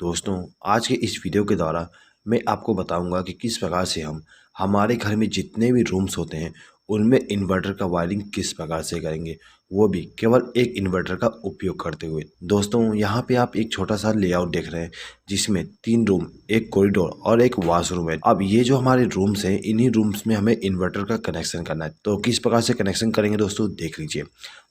दोस्तों, आज के इस वीडियो के द्वारा मैं आपको बताऊंगा कि किस प्रकार से हम हमारे घर में जितने भी रूम्स होते हैं उनमें इन्वर्टर का वायरिंग किस प्रकार से करेंगे, वो भी केवल एक इन्वर्टर का उपयोग करते हुए। दोस्तों, यहाँ पे आप एक छोटा सा लेआउट देख रहे हैं जिसमें 3 रूम, एक कॉरिडोर और एक वॉशरूम है। अब ये जो हमारे रूम्स हैं, इन्हीं रूम्स में हमें इन्वर्टर का कनेक्शन करना है। तो किस प्रकार से कनेक्शन करेंगे दोस्तों, देख लीजिए।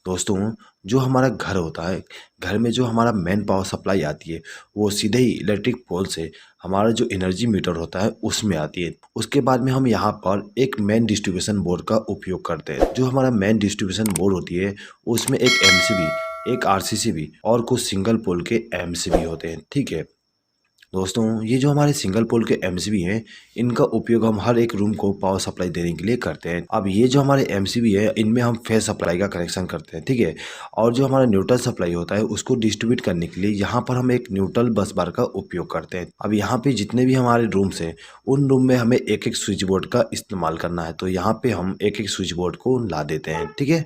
दोस्तों, जो हमारा घर होता है, घर में जो हमारा मेन पावर सप्लाई आती है वो सीधे ही इलेक्ट्रिक पोल से हमारा जो एनर्जी मीटर होता है उसमें आती है। उसके बाद में हम यहाँ पर एक मेन डिस्ट्रीब्यूशन बोर्ड का उपयोग करते हैं। जो हमारा मेन डिस्ट्रीब्यूशन बोर्ड होती है उसमें एक एमसीबी, एक आरसीसीबी और कुछ सिंगल पोल के एमसीबी होते हैं। ठीक है दोस्तों, ये जो हमारे सिंगल पोल के एमसीबी हैं, इनका उपयोग हम हर एक रूम को पावर सप्लाई देने के लिए करते हैं। अब ये जो हमारे एमसीबी है, इनमें हम फेस सप्लाई का कनेक्शन करते हैं। ठीक है, और जो हमारा न्यूट्रल सप्लाई होता है उसको डिस्ट्रीब्यूट करने के लिए यहाँ पर हम एक न्यूट्रल बस बार का उपयोग करते हैं। अब यहाँ पे जितने भी हमारे रूम्स हैं उन रूम में हमें एक एक स्विच बोर्ड का इस्तेमाल करना है। तो यहाँ पे हम एक एक स्विच बोर्ड को ला देते हैं। ठीक है,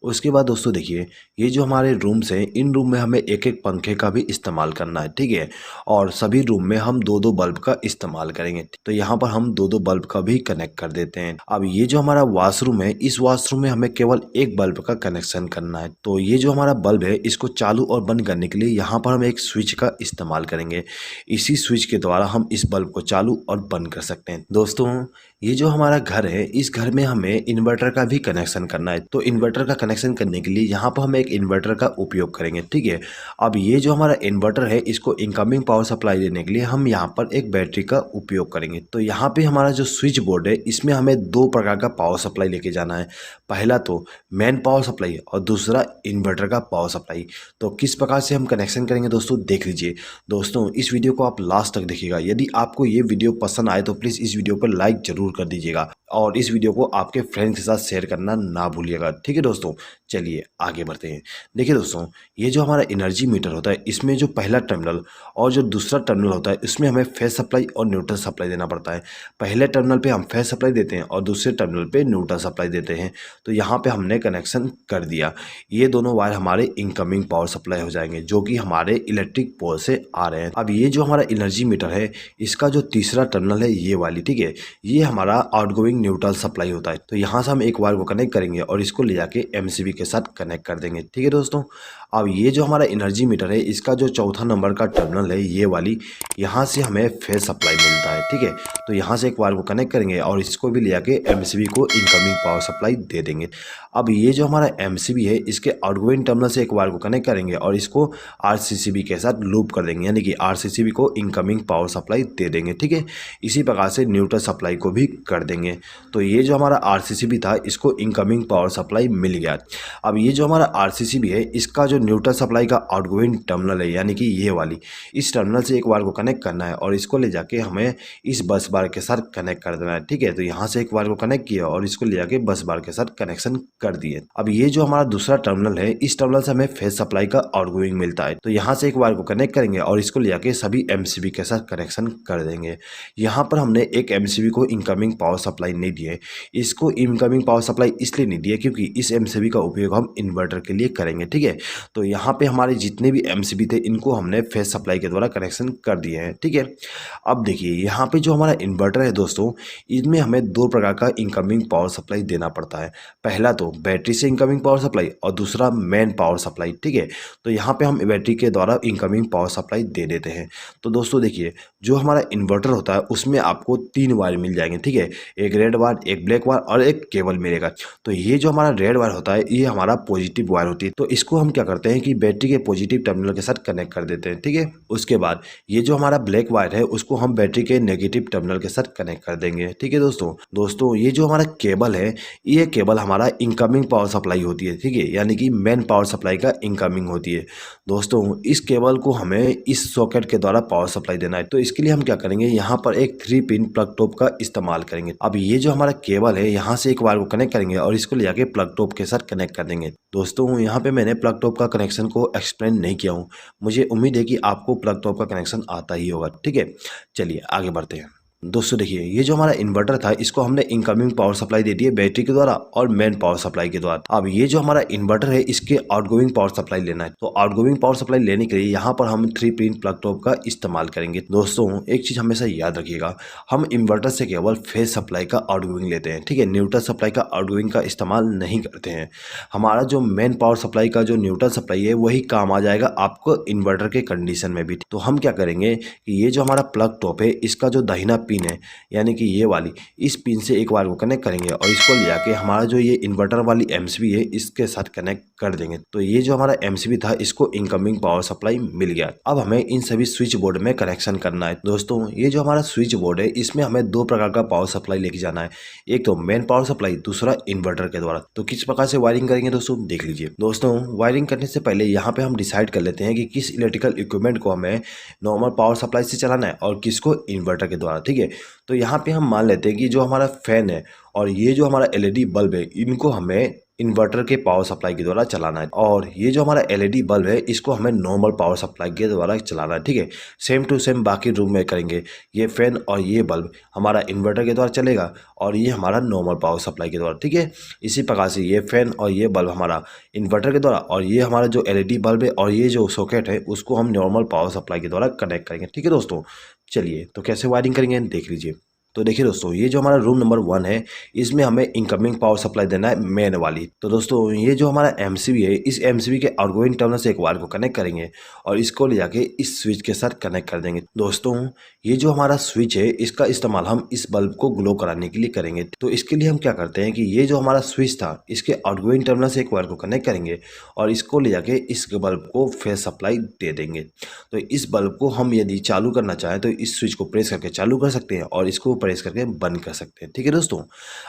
उसके बाद दोस्तों देखिए, ये जो हमारे रूम्स हैं, इन रूम में हमें एक एक पंखे का भी इस्तेमाल करना है। ठीक है, और सभी रूम में हम दो दो बल्ब का इस्तेमाल करेंगे। तो यहाँ पर हम दो दो बल्ब का भी कनेक्ट कर देते हैं। अब ये जो हमारा वॉशरूम है, इस वॉशरूम में हमें केवल एक बल्ब का कनेक्शन करना है। तो ये जो हमारा बल्ब है, इसको चालू और बंद करने के लिए यहाँ पर हम एक स्विच का इस्तेमाल करेंगे। इसी स्विच के द्वारा हम इस बल्ब को चालू और बंद कर सकते हैं। दोस्तों, ये जो हमारा घर है, इस घर में हमें इन्वर्टर का भी कनेक्शन करना है। तो इन्वर्टर का कनेक्शन करने के लिए यहाँ पर हम एक इन्वर्टर का उपयोग करेंगे। ठीक है, अब ये जो हमारा इन्वर्टर है, इसको इनकमिंग पावर सप्लाई देने के लिए हम यहाँ पर एक बैटरी का उपयोग करेंगे। तो यहाँ पे हमारा जो स्विच बोर्ड है, इसमें हमें दो प्रकार का पावर सप्लाई लेके जाना है। पहला तो मेन पावर सप्लाई और दूसरा इन्वर्टर का पावर सप्लाई। तो किस प्रकार से हम कनेक्शन करेंगे दोस्तों, देख लीजिए। दोस्तों, इस वीडियो को आप लास्ट तक देखिएगा। यदि आपको ये वीडियो पसंद आए तो प्लीज़ इस वीडियो पर लाइक जरूर कर दीजिएगा और इस वीडियो को आपके फ्रेंड्स के साथ शेयर करना ना भूलिएगा। ठीक है दोस्तों, चलिए आगे बढ़ते हैं। देखिए दोस्तों, ये जो हमारा एनर्जी मीटर होता है, इसमें जो पहला टर्मिनल और जो दूसरा टर्मिनल होता है, इसमें हमें फेस सप्लाई और न्यूट्रल सप्लाई देना पड़ता है। पहले टर्मिनल पे हम फेस सप्लाई देते हैं और दूसरे टर्मिनल पे न्यूट्रल सप्लाई देते हैं। तो यहाँ पे हमने कनेक्शन कर दिया। ये दोनों वायर हमारे इनकमिंग पावर सप्लाई हो जाएंगे, जो कि हमारे इलेक्ट्रिक पोल से आ रहे हैं। अब ये जो हमारा एनर्जी मीटर है, इसका जो तीसरा टर्मिनल है, ये वाली, ठीक है, ये हमारा आउटगोइंग न्यूट्रल सप्लाई होता है। तो यहाँ से हम एक वायर को कनेक्ट करेंगे और इसको ले जाके एमसीबी के साथ कनेक्ट कर देंगे। ठीक है दोस्तों, अब ये जो हमारा एनर्जी मीटर है, इसका जो चौथा नंबर का टर्मिनल है, ये वाली, यहाँ से हमें फेस सप्लाई मिलता है। ठीक है, तो यहाँ से एक वायर को कनेक्ट करेंगे और इसको भी ले जाके एमसीबी को इनकमिंग पावर सप्लाई दे देंगे। अब ये जो हमारा एमसीबी है, इसके आउटगोइंग टर्मिनल से एक वायर को कनेक्ट करेंगे और इसको आरसीसीबी के साथ लूप कर देंगे, यानी कि आरसीसीबी को इनकमिंग पावर सप्लाई दे देंगे। ठीक है, इसी प्रकार से न्यूट्रल सप्लाई को भी कर देंगे। तो ये जो हमारा आरसीसीबी था, इसको इनकमिंग पावर सप्लाई मिल गया। अब ये जो हमारा आरसीसीबी है, इसका जो न्यूट्रल सप्लाई का आउटगोइंग टर्मिनल है, यानी कि ये वाली, इस टर्मिनल से एक वायर को कनेक्ट करना है और इसको ले जाके हमें इस बस बार के साथ कनेक्ट कर देना है। ठीक है, तो यहाँ से एक वायर को कनेक्ट किया और इसको ले जाके बस बार के साथ कनेक्शन कर दिए। अब ये जो हमारा दूसरा टर्मिनल है, इस टर्मिनल से हमें फेस सप्लाई का आउटगोइंग मिलता है। तो यहाँ से एक वायर को कनेक्ट करेंगे और इसको ले जाके सभी एमसीबी के साथ कनेक्शन कर देंगे। यहाँ पर हमने एक एमसीबी को इनकमिंग पावर सप्लाई नहीं दी है। इसको इनकमिंग पावर सप्लाई इसलिए नहीं दी है क्योंकि इस एमसीबी का उपयोग हम इन्वर्टर के लिए करेंगे। ठीक है, तो यहाँ पे हमारे जितने भी एमसीबी थे, इनको हमने फेस सप्लाई के द्वारा कनेक्शन कर दिए हैं। ठीक है, अब देखिए, यहाँ पे जो हमारा इन्वर्टर है दोस्तों, इसमें हमें दो प्रकार का इनकमिंग पावर सप्लाई देना पड़ता है। पहला तो बैटरी से इनकमिंग पावर सप्लाई और दूसरा मेन पावर सप्लाई। ठीक है, तो यहाँ पे हम बैटरी के द्वारा इनकमिंग पावर सप्लाई दे देते हैं। तो दोस्तों देखिए, जो हमारा इन्वर्टर होता है उसमें आपको 3 वायर मिल जाएंगे। ठीक है, एक रेड वायर, एक ब्लैक वायर और एक केबल मिलेगा। तो ये जो हमारा रेड वायर होता है, ये हमारा पॉजिटिव वायर होती है। तो इसको हम क्या करते हैं कि बैटरी के पॉजिटिव टर्मिनल के साथ कनेक्ट कर देते हैं। ठीक है, उसके बाद ये जो हमारा ब्लैक वायर है, उसको हम बैटरी के नेगेटिव टर्मिनल के साथ कनेक्ट कर देंगे। ठीक है दोस्तों, ये जो हमारा केबल है, ये केबल हमारा इनकमिंग पावर सप्लाई होती है। ठीक है, यानी कि मेन पावर सप्लाई का इनकमिंग होती है। दोस्तों, इस केबल को हमें इस सॉकेट के द्वारा पावर सप्लाई देना है। तो इसके लिए हम क्या करेंगे, यहाँ पर एक 3 पिन प्लग टॉप का इस्तेमाल करेंगे। अब ये जो हमारा केबल है, यहाँ से एक वायर को कनेक्ट करेंगे और इसको ले जाके प्लग टॉप के साथ कनेक्ट कर देंगे। दोस्तों, यहाँ पे मैंने प्लग टॉप का कनेक्शन को एक्सप्लेन नहीं किया हूँ। मुझे उम्मीद है कि आपको प्लग टॉप का कनेक्शन आता ही होगा। ठीक है, चलिए आगे बढ़ते हैं। दोस्तों देखिए, ये जो हमारा इन्वर्टर था इसको हमने इनकमिंग पावर सप्लाई दे दी है बैटरी के द्वारा और मेन पावर सप्लाई के द्वारा। अब ये जो हमारा इन्वर्टर है इसके आउटगोइंग पावर सप्लाई लेना है। तो आउटगोइंग पावर सप्लाई लेने के लिए यहाँ पर हम 3 पिन प्लग टॉप का इस्तेमाल करेंगे। दोस्तों एक चीज हमेशा याद रखिएगा, हम इन्वर्टर से केवल फेज सप्लाई का आउटगोइंग लेते हैं, ठीक है, न्यूट्रल सप्लाई का आउटगोइंग का इस्तेमाल नहीं करते हैं। हमारा जो मेन पावर सप्लाई का जो न्यूट्रल सप्लाई है वही काम आ जाएगा आपको इन्वर्टर के कंडीशन में भी। तो हम क्या करेंगे कि ये जो हमारा प्लग टॉप है इसका जो दाहिना पिन है यानी कि ये वाली, इस पिन से एक बार को कनेक्ट करेंगे और इसको ले जाके हमारा जो ये इन्वर्टर वाली एमसीबी है इसके साथ कनेक्ट कर देंगे। तो ये जो हमारा एमसीबी था इसको इनकमिंग पावर सप्लाई मिल गया। अब हमें इन सभी स्विच बोर्ड में कनेक्शन करना है। दोस्तों ये जो हमारा स्विच बोर्ड है इसमें हमें 2 प्रकार का पावर सप्लाई लेके जाना है, एक तो मेन पावर सप्लाई, दूसरा इन्वर्टर के द्वारा। तो किस प्रकार से वायरिंग करेंगे दोस्तों देख लीजिए। दोस्तों वायरिंग करने से पहले यहाँ पे हम डिसाइड कर लेते हैं कि किस इलेक्ट्रिकल इक्विपमेंट को हमें नॉर्मल पावर सप्लाई से चलाना है और किसको इन्वर्टर के द्वारा, ठीक है। तो यहाँ पे हम मान लेते हैं कि जो हमारा फैन है और ये जो हमारा एलईडी बल्ब है इनको हमें इन्वर्टर के पावर सप्लाई के द्वारा चलाना है, और ये जो हमारा एलईडी बल्ब है इसको हमें नॉर्मल पावर सप्लाई के द्वारा चलाना है, ठीक है। सेम टू सेम बाकी रूम में करेंगे। ये फैन और ये बल्ब हमारा इन्वर्टर के द्वारा चलेगा और ये हमारा नॉर्मल पावर सप्लाई के द्वारा, ठीक है। इसी प्रकार से ये फैन और ये बल्ब हमारा इन्वर्टर के द्वारा और ये हमारा जो एलईडी बल्ब है और ये जो सॉकेट है उसको हम नॉर्मल पावर सप्लाई के द्वारा कनेक्ट करेंगे, ठीक है दोस्तों। चलिए तो कैसे वायरिंग करेंगे देख लीजिए। तो देखिए दोस्तों, ये जो हमारा रूम नंबर 1 है इसमें हमें इनकमिंग पावर सप्लाई देना है मेन वाली। तो दोस्तों ये जो हमारा एमसीबी है इस एमसीबी के आउटगोइंग टर्मिनल से एक वायर को कनेक्ट करेंगे और इसको ले जाके इस स्विच के साथ कनेक्ट कर देंगे। दोस्तों ये जो हमारा स्विच है इसका इस्तेमाल हम इस बल्ब को ग्लो कराने के लिए करेंगे। तो इसके लिए हम क्या करते हैं कि ये जो हमारा स्विच था इसके आउटगोइंग टर्मिनल से एक वायर को कनेक्ट करेंगे और इसको ले जाके इस बल्ब को फेज सप्लाई दे देंगे। तो इस बल्ब को हम यदि चालू करना चाहें तो इस स्विच को प्रेस करके चालू कर सकते हैं और इसको प्रेस करके बंद कर सकते हैं, ठीक है दोस्तों।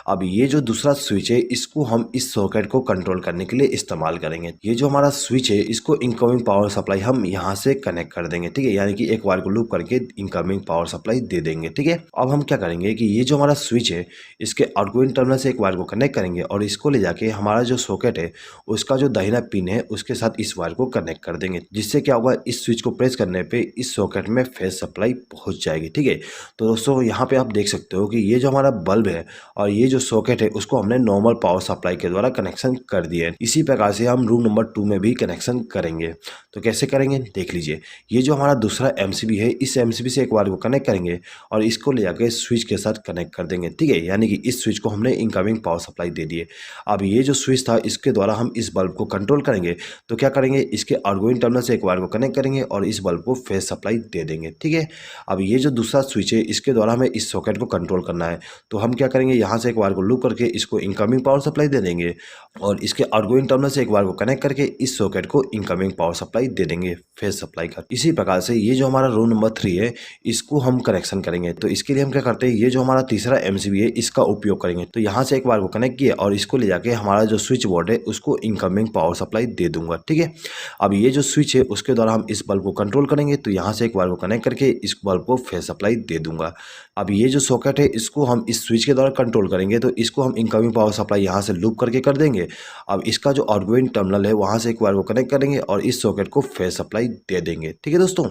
अब ये जो दूसरा स्विच है इसको हम इस सॉकेट को कंट्रोल करने के लिए इस्तेमाल करेंगे। ये जो हमारा स्विच है इसको इनकमिंग पावर सप्लाई हम यहाँ से कनेक्ट कर देंगे, ठीक है, यानी कि एक वायर को लूप करके इनकमिंग पावर सप्लाई दे देंगे, ठीक है। अब हम क्या करेंगे कि ये जो हमारा स्विच है इसके आउटगोइंग टर्मिनल से एक वायर को कनेक्ट करेंगे और इसको ले जाके हमारा जो सॉकेट है उसका जो दाहिना पिन है उसके साथ इस वायर को कनेक्ट कर देंगे, जिससे क्या होगा इस स्विच को प्रेस करने पे इस सॉकेट में फेज सप्लाई पहुंच जाएगी, ठीक है। तो दोस्तों यहाँ पे आप देख सकते हो कि ये जो हमारा बल्ब है और ये जो सॉकेट है उसको हमने नॉर्मल पावर सप्लाई के द्वारा कनेक्शन कर दिए। इसी प्रकार से हम रूम नंबर 2 में भी कनेक्शन करेंगे। तो कैसे करेंगे देख लीजिए। ये जो हमारा दूसरा एमसीबी है इस एमसीबी से एक वायर को कनेक्ट करेंगे और इसको ले जाकर स्विच के साथ कनेक्ट कर देंगे, ठीक है, यानी कि इस स्विच को हमने इनकमिंग पावर सप्लाई दे दी है। अब ये जो स्विच था इसके द्वारा हम इस बल्ब को कंट्रोल करेंगे। तो क्या करेंगे, इसके आउटगोइंग टर्मिनल से एक वायर को कनेक्ट करेंगे और इस बल्ब को फेज सप्लाई दे देंगे, ठीक है। अब ये जो दूसरा स्विच है इसके द्वारा हमें इस सॉकेट को कंट्रोल करना है। तो हम क्या करेंगे, यहाँ से एक वायर को लूप करके इसको इनकमिंग पावर सप्लाई दे देंगे और इसके आउटगोइंग टर्मिनल से एक वायर को कनेक्ट करके इस सॉकेट को इनकमिंग पावर सप्लाई दे देंगे फेज सप्लाई का। इसी प्रकार से ये जो हमारा रूम नंबर 3 है इसको हम कनेक्शन करेंगे। तो इसके लिए हम क्या करते हैं, ये जो हमारा तीसरा एमसीबी है इसका उपयोग करेंगे। तो यहाँ से एक वायर को कनेक्ट किया और इसको ले जाके हमारा जो स्विच बोर्ड है उसको इनकमिंग पावर सप्लाई दे दूंगा, ठीक है। अब ये जो स्विच है उसके द्वारा हम इस बल्ब को कंट्रोल करेंगे। तो यहाँ से एक वायर को कनेक्ट करके इस बल्ब को फेज सप्लाई दे दूंगा। अब ये जो सॉकेट है इसको हम इस स्विच के द्वारा कंट्रोल करेंगे। तो इसको हम इनकमिंग पावर सप्लाई यहाँ से लूप करके कर देंगे। अब इसका जो आउटगोइंग टर्मिनल है वहाँ से एक वायर को कनेक्ट करेंगे और इस सॉकेट को फेज सप्लाई दे देंगे, ठीक है दोस्तों।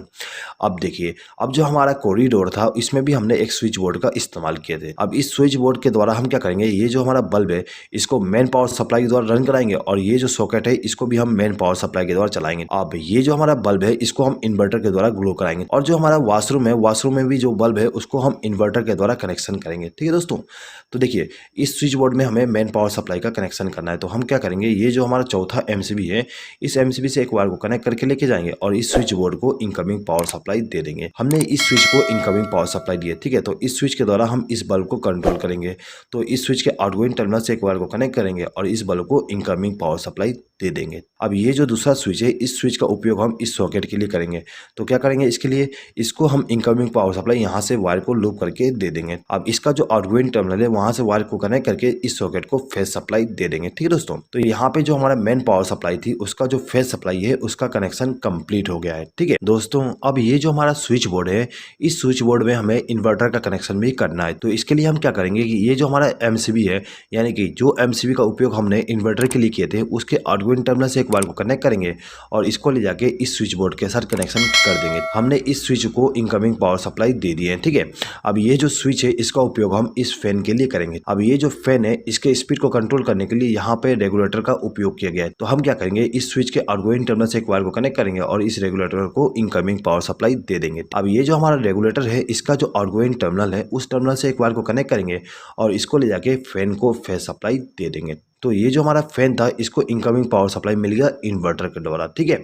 अब देखिए, अब जो हमारा कॉरिडोर था इसमें भी हमने एक स्विच बोर्ड का इस्तेमाल किए थे। अब इस स्विच बोर्ड के द्वारा हम क्या करेंगे, ये जो हमारा बल्ब है इसको मेन पावर सप्लाई के द्वारा रन कराएंगे और ये जो सॉकेट है इसको भी हम मेन पावर सप्लाई के द्वारा चलाएंगे। अब ये जो हमारा बल्ब है इसको हम इन्वर्टर के द्वारा ग्लो कराएंगे और जो हमारा वॉशरूम है वॉशरूम में भी जो बल्ब है उसको हम इन्वर्टर के द्वारा कनेक्शन करेंगे, ठीक है दोस्तों। तो देखिए, इस स्विच बोर्ड में हमें मेन पावर सप्लाई का कनेक्शन करना है। तो हम क्या करेंगे, ये जो हमारा चौथा एमसीबी है इस एमसीबी से एक वायर को कनेक्ट करके लेके जाएंगे और इस स्विच बोर्ड को इनकमिंग पावर सप्लाई दे देंगे। हमने इस स्विच को इनकमिंग पावर सप्लाई दी है, ठीक है। तो इस स्विच के द्वारा हम इस बल्ब को कंट्रोल करेंगे। तो इस स्विच के आउटगोइंग टर्मिनल से एक वायर को कनेक्ट करेंगे और इस बल्ब को इनकमिंग पावर सप्लाई दे देंगे। अब ये जो दूसरा स्विच है इस स्विच का उपयोग हम इस सॉकेट के लिए करेंगे। तो क्या करेंगे, इसके लिए इसको हम इनकमिंग पावर सप्लाई यहाँ से वायर को लूप करके दे देंगे। अब इसका जो आउटगोइंग टर्मिनल है वहां से वायर को कनेक्ट करके इस सॉकेट को फेज सप्लाई दे देंगे, ठीक है दोस्तों। तो यहाँ पे जो हमारा मेन पावर सप्लाई थी उसका जो फेज सप्लाई है उसका कनेक्शन कंप्लीट हो गया है, ठीक है दोस्तों। अब ये जो हमारा स्विच बोर्ड है इस स्विच बोर्ड में हमें इन्वर्टर का कनेक्शन भी करना है। तो इसके लिए हम क्या करेंगे कि ये जो हमारा एमसीबी है यानी कि जो एमसीबी का उपयोग हमने इन्वर्टर के लिए किए थे उसके आउटगोइंग टर्मिनल से एक वायर को कनेक्ट करेंगे और इसको ले जाके इस स्विच बोर्ड के साथ कनेक्शन कर देंगे। हमने इस स्विच को इनकमिंग पावर सप्लाई दे दी है, ठीक है। अब ये जो स्विच है इसका उपयोग हम इस फैन के लिए करेंगे। अब ये जो फैन है इसके स्पीड को कंट्रोल करने के लिए यहाँ पे रेगुलेटर का उपयोग किया गया है। तो हम क्या करेंगे, इस स्विच के आउटगोइंग टर्मिनल से एक वायर को कनेक्ट करेंगे और इस रेगुलेटर को इनकमिंग पावर सप्लाई दे देंगे। अब ये जो हमारा रेगुलेटर है इसका जो आउटगोइंग टर्मिनल है उस टर्मिनल से एक वायर को कनेक्ट करेंगे और इसको ले जाके फैन को फेस सप्लाई दे देंगे। तो ये जो हमारा फैन था इसको इनकमिंग पावर सप्लाई मिल गया इन्वर्टर के द्वारा, ठीक है।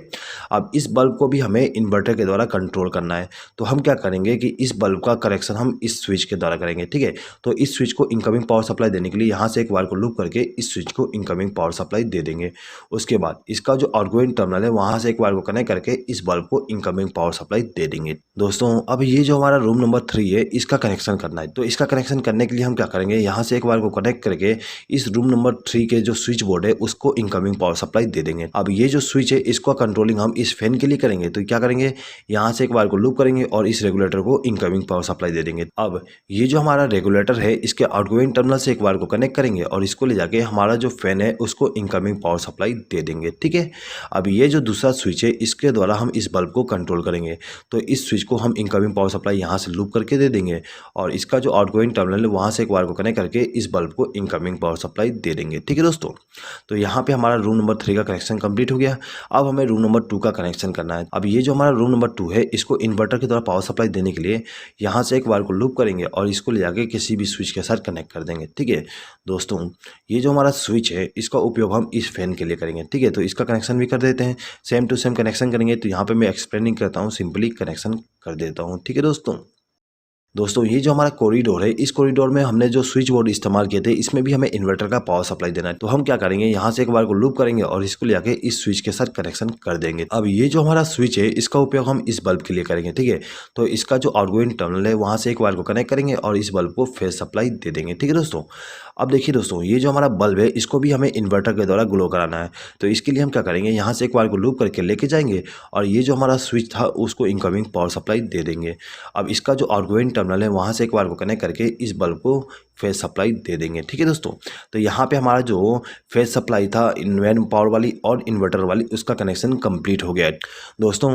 अब इस बल्ब को भी हमें इन्वर्टर के द्वारा कंट्रोल करना है। तो हम क्या करेंगे कि इस बल्ब का कनेक्शन हम इस स्विच के द्वारा करेंगे, ठीक है। तो इस स्विच को इनकमिंग पावर सप्लाई देने के लिए यहाँ से एक वायर को लूप करके इस स्विच को इनकमिंग पावर सप्लाई दे देंगे। उसके बाद इसका जो आउटगोइंग टर्मिनल है वहाँ से एक वायर को कनेक्ट करके इस बल्ब को इनकमिंग पावर सप्लाई दे देंगे। दोस्तों अब ये जो हमारा रूम नंबर 3 है इसका कनेक्शन करना है। तो इसका कनेक्शन करने के लिए हम क्या करेंगे, यहाँ से एक वायर को कनेक्ट करके इस रूम नंबर 3 के जो स्विच बोर्ड है उसको इनकमिंग पावर सप्लाई दे देंगे। अब ये जो स्विच है इसको कंट्रोलिंग हम इस फैन के लिए करेंगे। तो क्या करेंगे, यहाँ से एक वायर को लूप करेंगे और इस रेगुलेटर को इनकमिंग पावर सप्लाई दे देंगे। अब ये जो हमारा रेगुलेटर है इसके आउटगोइंग टर्मिनल से एक वायर को कनेक्ट करेंगे और इसको ले जाके हमारा जो फैन है उसको इनकमिंग पावर सप्लाई दे देंगे, ठीक है। अब ये जो दूसरा स्विच है इसके द्वारा हम इस बल्ब को कंट्रोल करेंगे। तो इस स्विच को हम इनकमिंग पावर सप्लाई यहाँ से लूप करके दे देंगे और इसका जो आउटगोइंग टर्मिनल है वहाँ से एक वायर को कनेक्ट करके इस बल्ब को इनकमिंग पावर सप्लाई दे देंगे, ठीक है दोस्तों। तो यहाँ पे हमारा रूम नंबर 3 का कनेक्शन कंप्लीट हो गया। अब हमें रूम नंबर 2 का कनेक्शन करना है। अब ये जो हमारा रूम नंबर 2 है इसको इन्वर्टर के द्वारा पावर सप्लाई देने के लिए यहाँ से एक वायर को लूप करेंगे और इसको ले जाके किसी भी स्विच के साथ कनेक्ट कर देंगे, ठीक है दोस्तों। ये जो हमारा स्विच है इसका उपयोग हम इस फैन के लिए करेंगे, ठीक है। तो इसका कनेक्शन भी कर देते हैं, सेम टू सेम कनेक्शन करेंगे। तो यहाँ पे मैं एक्सप्लेनिंग करता हूँ, सिंपली कनेक्शन कर देता हूँ, ठीक है दोस्तों ये जो हमारा कॉरिडोर है इस कॉरिडोर में हमने जो स्विच बोर्ड इस्तेमाल किए थे इसमें भी हमें इन्वर्टर का पावर सप्लाई देना है। तो हम क्या करेंगे, यहाँ से एक बार को लूप करेंगे और इसको ले जाके इस स्विच के साथ कनेक्शन कर देंगे। अब ये जो हमारा स्विच है इसका उपयोग हम इस बल्ब के लिए करेंगे, ठीक है। तो इसका जो आउटगोइंग टर्मिनल है वहाँ से एक वायर को कनेक्ट करेंगे और इस बल्ब को फेस सप्लाई दे देंगे, ठीक है दोस्तों। अब देखिए दोस्तों ये जो हमारा बल्ब है इसको भी हमें इन्वर्टर के द्वारा ग्लो कराना है। तो इसके लिए हम क्या करेंगे, यहाँ से एक वायर को लूप करके लेके जाएंगे और ये जो हमारा स्विच था उसको इनकमिंग पावर सप्लाई दे देंगे। अब इसका जो आउटगोइंग टर्मिनल है वहाँ से एक वायर को कनेक्ट करके इस बल्ब को फेस सप्लाई दे देंगे, ठीक है दोस्तों। तो यहाँ पे हमारा जो फेस सप्लाई था इन्वेन पावर वाली और इन्वर्टर वाली उसका कनेक्शन कंप्लीट हो गया है। दोस्तों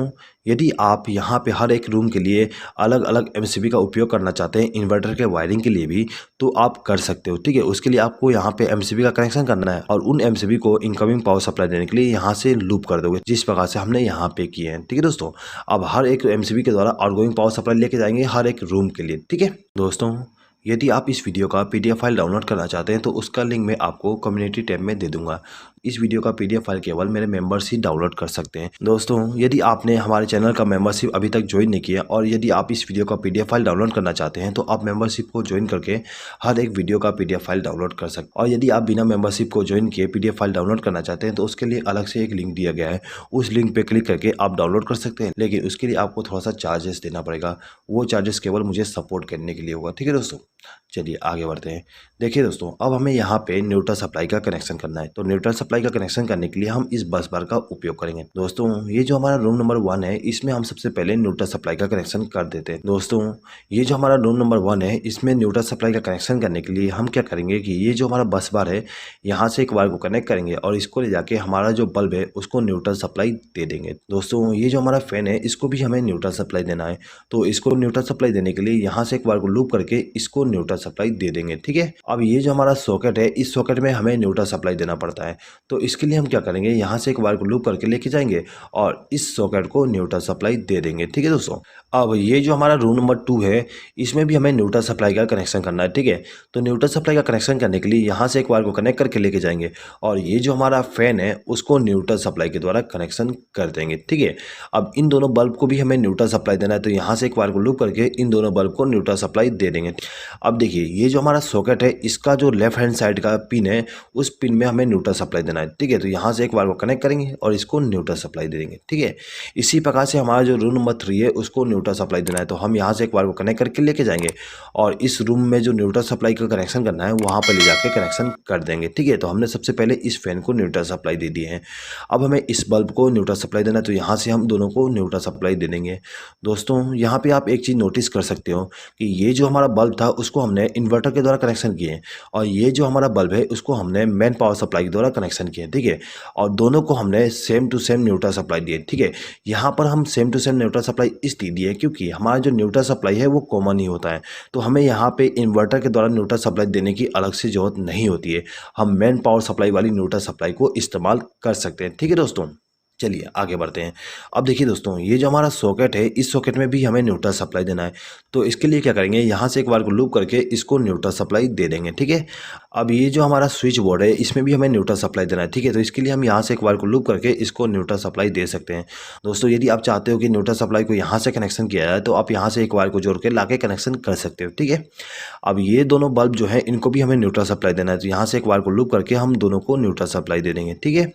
यदि आप यहाँ पे हर एक रूम के लिए अलग अलग एमसीबी का उपयोग करना चाहते हैं इन्वर्टर के वायरिंग के लिए भी तो आप कर सकते हो, ठीक है। उसके लिए आपको यहाँ पे एमसीबी का कनेक्शन करना है और उन एमसीबी को इनकमिंग पावर सप्लाई देने के लिए यहाँ से लूप कर दोगे जिस प्रकार से हमने यहाँ पे किए हैं, ठीक है दोस्तों। अब हर एक एमसीबी के द्वारा आउटगोइंग पावर सप्लाई लेके जाएंगे हर एक रूम के लिए, ठीक है दोस्तों। यदि आप इस वीडियो का पीडीएफ फाइल डाउनलोड करना चाहते हैं तो उसका लिंक मैं आपको कम्युनिटी टैब में दे दूंगा। इस वीडियो का पीडीएफ फाइल केवल मेरे मेंबर्स ही डाउनलोड कर सकते हैं। दोस्तों यदि आपने हमारे चैनल का मेंबरशिप अभी तक ज्वाइन नहीं किया और यदि आप इस वीडियो का पीडीएफ फाइल डाउनलोड करना चाहते हैं तो आप मेंबरशिप को ज्वाइन करके हर एक वीडियो का पीडीएफ फाइल डाउनलोड कर सकते हैं। और यदि आप बिना मेंबरशिप को ज्वाइन किए पीडीएफ फाइल डाउनलोड करना चाहते हैं तो उसके लिए अलग से एक लिंक दिया गया है, उस लिंक पर क्लिक करके आप डाउनलोड कर सकते हैं। लेकिन उसके लिए आपको थोड़ा सा चार्जेस देना पड़ेगा, वो चार्जेस केवल मुझे सपोर्ट करने के लिए होगा, ठीक है दोस्तों। चलिए आगे बढ़ते हैं। देखिए दोस्तों अब हमें यहाँ पे न्यूट्रल सप्लाई का कनेक्शन करना है। तो न्यूट्रल सप्लाई का कनेक्शन करने के लिए हम इस बस बार का उपयोग करेंगे। दोस्तों ये जो हमारा रूम नंबर 1 है इसमें हम सबसे पहले न्यूट्रल सप्लाई का कनेक्शन कर देते हैं। दोस्तों ये जो हमारा रूम नंबर 1 है इसमें न्यूट्रल सप्लाई का कनेक्शन करने के लिए हम क्या करेंगे कि ये जो हमारा बस बार है यहाँ से एक वायर को कनेक्ट करेंगे और इसको ले जाके हमारा जो बल्ब है उसको न्यूट्रल सप्लाई दे देंगे। दोस्तों ये जो हमारा फैन है इसको भी हमें न्यूट्रल सप्लाई देना है। तो इसको न्यूट्रल सप्लाई देने के लिए यहाँ से एक वायर को लूप करके इसको न्यूट्रल सप्लाई दे देंगे, ठीक है। अब ये जो हमारा सॉकेट है इस सॉकेट में हमें न्यूट्रल सप्लाई देना पड़ता है। तो इसके लिए हम क्या करेंगे, यहाँ से एक वायर को लूप करके लेके जाएंगे और इस सॉकेट को न्यूट्रल सप्लाई दे देंगे, ठीक है दोस्तों। अब ये जो हमारा रूम नंबर 2 है इसमें भी हमें न्यूट्रल सप्लाई का कनेक्शन करना है, ठीक है। तो न्यूट्रल सप्लाई का कनेक्शन करने के लिए यहाँ से एक वायर को कनेक्ट करके लेके जाएंगे और ये जो हमारा फैन है उसको न्यूट्रल सप्लाई के द्वारा कनेक्शन कर देंगे, ठीक है। अब इन दोनों बल्ब को भी हमें न्यूट्रल सप्लाई देना है। तो यहाँ से एक वायर को लूप करके इन दोनों बल्ब को न्यूट्रल सप्लाई दे देंगे। अब देखिए ये जो हमारा सॉकेट है इसका जो लेफ्ट हैंड साइड का पिन है उस पिन में हमें न्यूट्रल सप्लाई देना है, ठीक है। तो यहाँ से एक वायर को कनेक्ट करेंगे और इसको न्यूट्रल सप्लाई दे देंगे, ठीक है। इसी प्रकार से हमारा जो रूम नंबर 3 है उसको न्यूट्रल सप्लाई देना है। तो हम यहाँ से एक वायर को कनेक्ट करके लेके जाएंगे और इस रूम में जो न्यूट्रल सप्लाई का कनेक्शन करना है वहाँ पर ले जाके कनेक्शन कर देंगे, ठीक है। तो हमने सबसे पहले इस फैन को न्यूट्रल सप्लाई दे दी है। अब हमें इस बल्ब को न्यूट्रल सप्लाई देना है। तो यहाँ से हम दोनों को न्यूट्रल सप्लाई दे देंगे। दोस्तों यहाँ पे आप एक चीज़ नोटिस कर सकते हो कि ये जो हमारा बल्ब था उसको हमने इन्वर्टर के द्वारा कनेक्शन किए हैं और ये जो हमारा बल्ब है उसको हमने मेन पावर सप्लाई के द्वारा कनेक्शन किए हैं, ठीक है। और दोनों को हमने same to same neutral supply दिए, ठीक है। यहाँ पर हम same to same neutral supply इसलिए दिए क्योंकि हमारा जो न्यूट्रल सप्लाई है वो कॉमन ही होता है, तो हमें यहाँ पे इन्वर्टर के द्वारा न्यूट्रल सप्लाई देने की अलग से ज़रूरत नहीं होती है। हम मेन पावर सप्लाई वाली न्यूट्रल सप्लाई को इस्तेमाल कर सकते हैं, ठीक है दोस्तों। चलिए आगे बढ़ते हैं। अब देखिए दोस्तों, ये जो हमारा सॉकेट है, इस सॉकेट में भी हमें न्यूट्रल सप्लाई देना है। तो इसके लिए क्या करेंगे, यहाँ से एक बार को लूप करके इसको न्यूट्रल सप्लाई दे देंगे, ठीक है। अब ये जो हमारा स्विच बोर्ड है, इसमें भी हमें न्यूट्रल सप्लाई देना है, ठीक है। तो इसके लिए हम यहाँ से एक बार को लूप करके इसको न्यूट्रल सप्लाई दे सकते हैं। दोस्तों यदि आप चाहते हो कि न्यूट्रल सप्लाई को यहाँ से कनेक्शन किया जाए तो आप यहाँ से एक बार को जोड़ के ला के कनेक्शन कर सकते हो, ठीक है। अब ये दोनों बल्ब जो है इनको भी हमें न्यूट्रल सप्लाई देना है, तो यहाँ से एक बार को लूप करके हम दोनों को न्यूट्रल सप्लाई दे देंगे, ठीक है।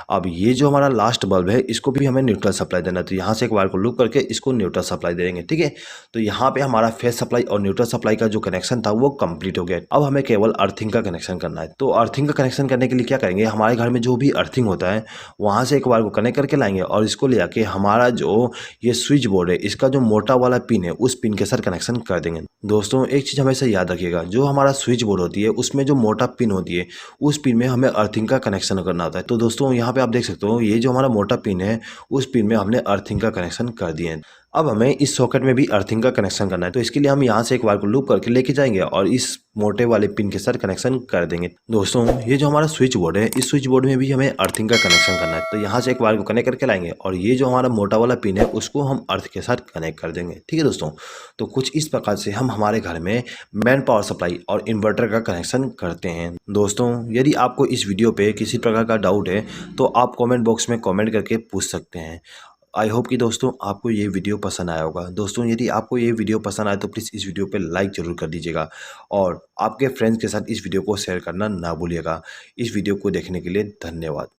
अब ये जो हमारा लास्ट बल्ब है इसको भी हमें न्यूट्रल सप्लाई देना है, तो यहाँ से एक बार को लूप करके इसको न्यूट्रल सप्लाई देंगे, ठीक है। तो यहाँ पे हमारा फेस सप्लाई और न्यूट्रल सप्लाई का जो कनेक्शन था वो कंप्लीट हो गया। अब हमें केवल अर्थिंग का कनेक्शन करना है। तो अर्थिंग का कनेक्शन करने के लिए क्या करेंगे, हमारे घर में जो भी अर्थिंग होता है वहाँ से एक बार को कनेक्ट करके लाएंगे और इसको ले आके हमारा जो ये स्विच बोर्ड है इसका जो मोटा वाला पिन है उस पिन के साथ कनेक्शन कर देंगे। दोस्तों एक चीज़ हमेशा याद रखिएगा, जो हमारा स्विच बोर्ड होती है उसमें जो मोटा पिन होती है उस पिन में हमें अर्थिंग का कनेक्शन करना होता है। तो दोस्तों यहाँ पे आप देख सकते हो, ये जो हमारा मोटा पिन है उस पिन में हमने अर्थिंग का कनेक्शन कर दिए हैं। अब हमें इस सॉकेट में भी अर्थिंग का कनेक्शन करना है, तो इसके लिए हम यहाँ से एक बार को लूप करके लेके जाएंगे और इस मोटे वाले पिन के साथ कनेक्शन कर देंगे। दोस्तों ये जो हमारा स्विच बोर्ड है, इस स्विच बोर्ड में भी हमें अर्थिंग का कनेक्शन करना है, तो यहाँ से एक बार को कनेक्ट करके लाएंगे और ये जो हमारा मोटा वाला पिन है उसको हम अर्थ के साथ कनेक्ट कर देंगे, ठीक है दोस्तों। तो कुछ इस प्रकार से हम हमारे घर में मेन पावर सप्लाई और इन्वर्टर का कनेक्शन करते हैं। दोस्तों यदि आपको इस वीडियो पे किसी प्रकार का डाउट है तो आप कमेंट बॉक्स में कमेंट करके पूछ सकते हैं। आई होप कि दोस्तों आपको ये वीडियो पसंद आया होगा। दोस्तों यदि आपको ये वीडियो पसंद आए तो प्लीज़ इस वीडियो पे लाइक ज़रूर कर दीजिएगा और आपके फ्रेंड्स के साथ इस वीडियो को शेयर करना ना भूलिएगा। इस वीडियो को देखने के लिए धन्यवाद।